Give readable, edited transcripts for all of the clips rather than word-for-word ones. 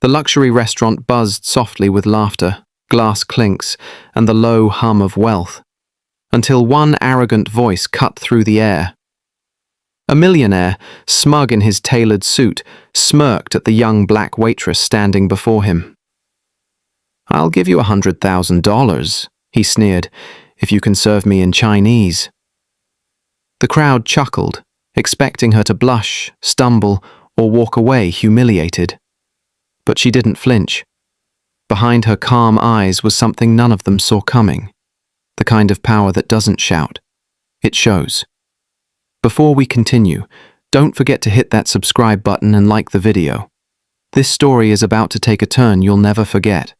The luxury restaurant buzzed softly with laughter, glass clinks, and the low hum of wealth, until one arrogant voice cut through the air. A millionaire, smug in his tailored suit, smirked at the young black waitress standing before him. "I'll give you $100,000, he sneered, "if you can serve me in Chinese." The crowd chuckled, expecting her to blush, stumble, or walk away humiliated. But she didn't flinch. Behind her calm eyes was something none of them saw coming, the kind of power that doesn't shout. It shows. Before we continue, don't forget to hit that subscribe button and like the video. This story is about to take a turn you'll never forget.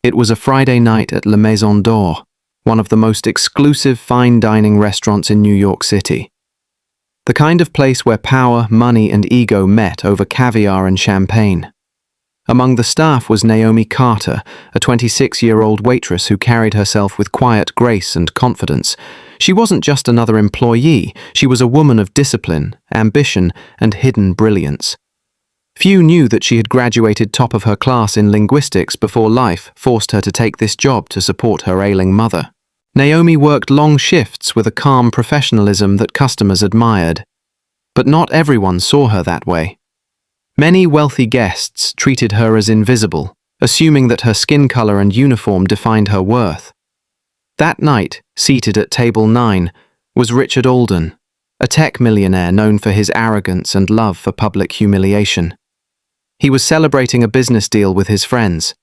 It was a Friday night at La Maison d'Or, one of the most exclusive fine dining restaurants in New York City. The kind of place where power, money, and ego met over caviar and champagne. Among the staff was Naomi Carter, a 26-year-old waitress who carried herself with quiet grace and confidence. She wasn't just another employee, she was a woman of discipline, ambition, and hidden brilliance. Few knew that she had graduated top of her class in linguistics before life forced her to take this job to support her ailing mother. Naomi worked long shifts with a calm professionalism that customers admired. But not everyone saw her that way. Many wealthy guests treated her as invisible, assuming that her skin color and uniform defined her worth. That night, seated at table 9, was Richard Alden, a tech millionaire known for his arrogance and love for public humiliation. He was celebrating a business deal with his friends,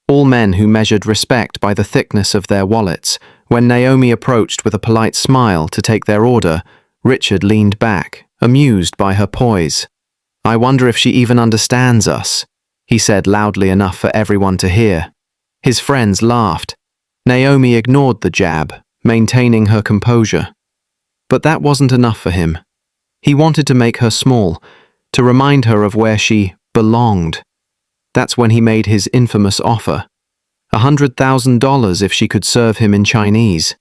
all men who measured respect by the thickness of their wallets. When Naomi approached with a polite smile to take their order, Richard leaned back, amused by her poise. "I wonder if she even understands us," he said loudly enough for everyone to hear. His friends laughed. Naomi ignored the jab, maintaining her composure. But that wasn't enough for him. He wanted to make her small, to remind her of where she belonged. That's when he made his infamous offer. $100,000 if she could serve him in Chinese.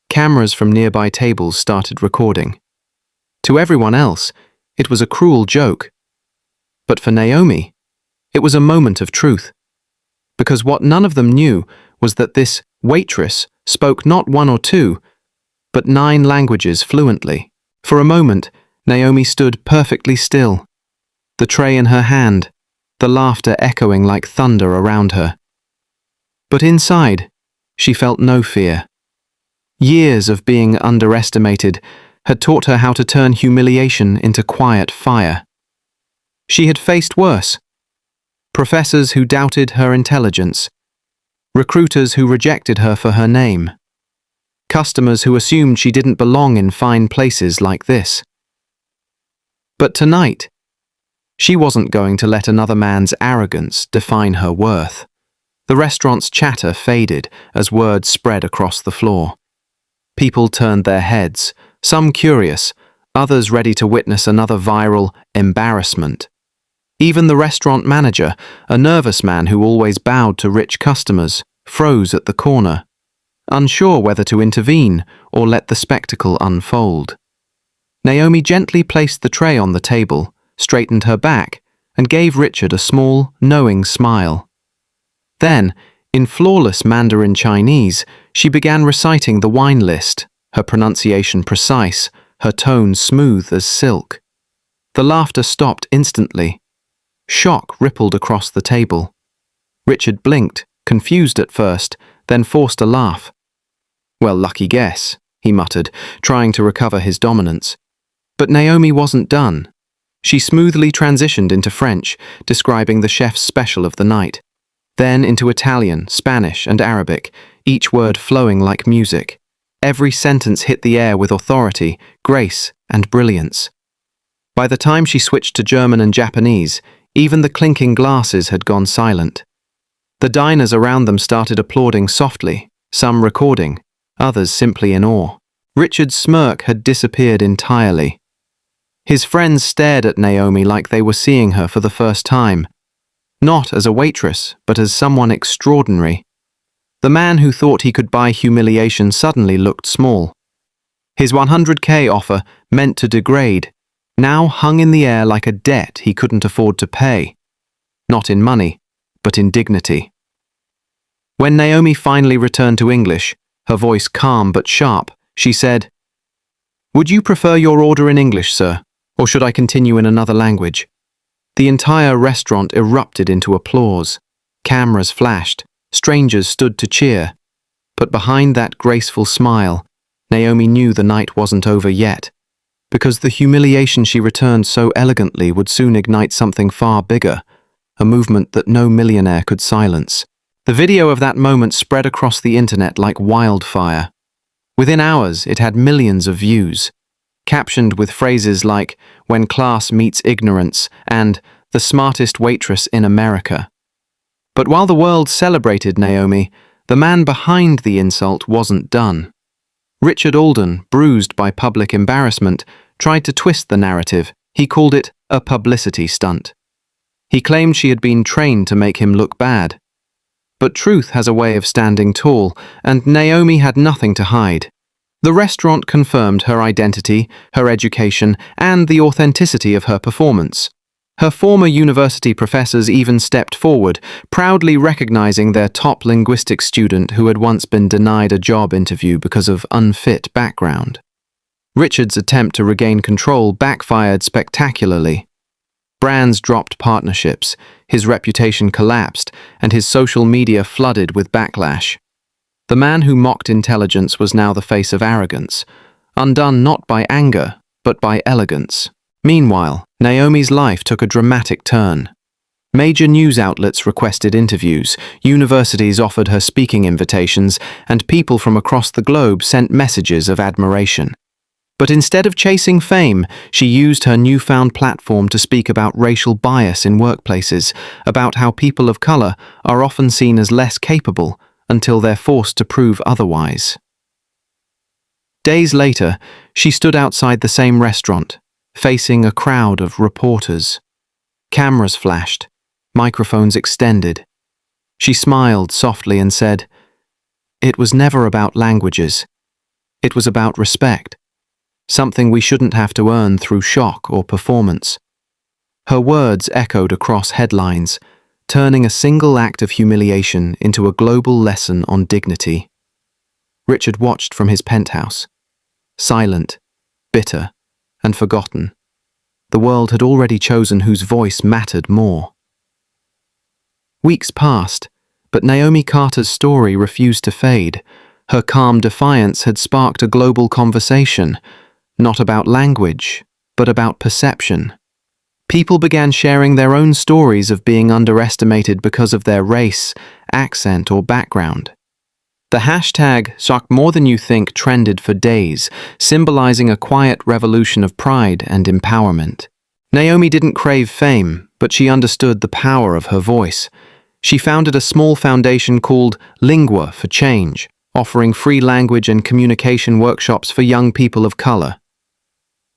Cameras from nearby tables started recording. To everyone else, it was a cruel joke. But for Naomi, it was a moment of truth. Because what none of them knew was that this waitress spoke not 1 or 2, but 9 languages fluently. For a moment, Naomi stood perfectly still, the tray in her hand, the laughter echoing like thunder around her. But inside, she felt no fear. Years of being underestimated had taught her how to turn humiliation into quiet fire. She had faced worse. Professors who doubted her intelligence, recruiters who rejected her for her name, customers who assumed she didn't belong in fine places like this. But tonight, she wasn't going to let another man's arrogance define her worth. The restaurant's chatter faded as words spread across the floor. People turned their heads, some curious, others ready to witness another viral embarrassment. Even the restaurant manager, a nervous man who always bowed to rich customers, froze at the corner, unsure whether to intervene or let the spectacle unfold. Naomi gently placed the tray on the table, straightened her back, and gave Richard a small, knowing smile. Then, in flawless Mandarin Chinese, she began reciting the wine list, her pronunciation precise, her tone smooth as silk. The laughter stopped instantly. Shock rippled across the table. Richard blinked, confused at first, then forced a laugh. "Well, lucky guess," he muttered, trying to recover his dominance. But Naomi wasn't done. She smoothly transitioned into French, describing the chef's special of the night. Then into Italian, Spanish, and Arabic, each word flowing like music. Every sentence hit the air with authority, grace, and brilliance. By the time she switched to German and Japanese, even the clinking glasses had gone silent. The diners around them started applauding softly, some recording, others simply in awe. Richard's smirk had disappeared entirely. His friends stared at Naomi like they were seeing her for the first time. Not as a waitress, but as someone extraordinary. The man who thought he could buy humiliation suddenly looked small. His $100K offer, meant to degrade, now hung in the air like a debt he couldn't afford to pay. not in money, but in dignity. When Naomi finally returned to English, her voice calm but sharp, she said, "Would you prefer your order in English, sir, or should I continue in another language?" The entire restaurant erupted into applause. Cameras flashed, strangers stood to cheer. But behind that graceful smile, Naomi knew the night wasn't over yet, because the humiliation she returned so elegantly would soon ignite something far bigger, a movement that no millionaire could silence. The video of that moment spread across the internet like wildfire. Within hours, it had millions of views, captioned with phrases like, "When class meets ignorance," and "The smartest waitress in America." But while the world celebrated Naomi, the man behind the insult wasn't done. Richard Alden, bruised by public embarrassment, tried to twist the narrative. He called it a publicity stunt. He claimed she had been trained to make him look bad. But truth has a way of standing tall, and Naomi had nothing to hide. The restaurant confirmed her identity, her education, and the authenticity of her performance. Her former university professors even stepped forward, proudly recognizing their top linguistics student who had once been denied a job interview because of unfit background. Richard's attempt to regain control backfired spectacularly. Brands dropped partnerships, his reputation collapsed, and his social media flooded with backlash. The man who mocked intelligence was now the face of arrogance, undone not by anger, but by elegance. Meanwhile, Naomi's life took a dramatic turn. Major news outlets requested interviews, universities offered her speaking invitations, and people from across the globe sent messages of admiration. But instead of chasing fame, she used her newfound platform to speak about racial bias in workplaces, about how people of color are often seen as less capable until they're forced to prove otherwise. Days later, she stood outside the same restaurant, facing a crowd of reporters. Cameras flashed, microphones extended. She smiled softly and said, "It was never about languages. It was about respect, something we shouldn't have to earn through shock or performance." Her words echoed across headlines, turning a single act of humiliation into a global lesson on dignity. Richard watched from his penthouse, silent, bitter, and forgotten. The world had already chosen whose voice mattered more. Weeks passed, but Naomi Carter's story refused to fade. Her calm defiance had sparked a global conversation, not about language, but about perception. People began sharing their own stories of being underestimated because of their race, accent, or background. The hashtag #ShockMoreThanYouThink trended for days, symbolizing a quiet revolution of pride and empowerment. Naomi didn't crave fame, but she understood the power of her voice. She founded a small foundation called Lingua for Change, offering free language and communication workshops for young people of color.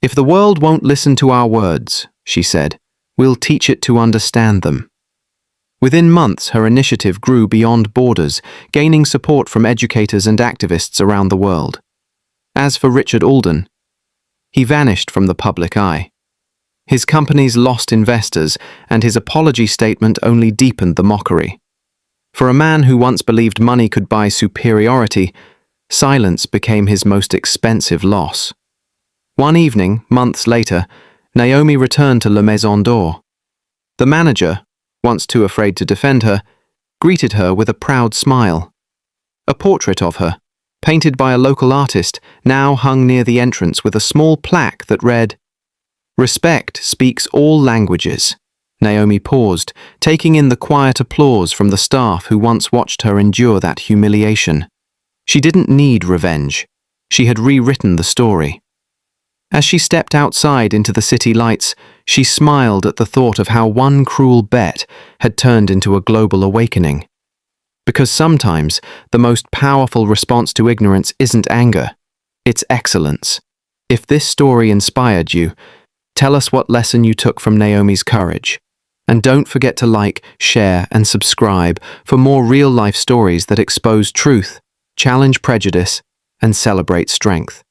"If the world won't listen to our words," she said, "we'll teach it to understand them." Within months, her initiative grew beyond borders, gaining support from educators and activists around the world. As for Richard Alden, he vanished from the public eye. His companies lost investors, and his apology statement only deepened the mockery. For a man who once believed money could buy superiority, silence became his most expensive loss. One evening, months later, Naomi returned to La Maison d'Or. The manager, once too afraid to defend her, greeted her with a proud smile. A portrait of her, painted by a local artist, now hung near the entrance with a small plaque that read, "Respect speaks all languages." Naomi paused, taking in the quiet applause from the staff who once watched her endure that humiliation. She didn't need revenge. She had rewritten the story. As she stepped outside into the city lights, she smiled at the thought of how one cruel bet had turned into a global awakening. Because sometimes the most powerful response to ignorance isn't anger, it's excellence. If this story inspired you, tell us what lesson you took from Naomi's courage. And don't forget to like, share, and subscribe for more real-life stories that expose truth, challenge prejudice, and celebrate strength.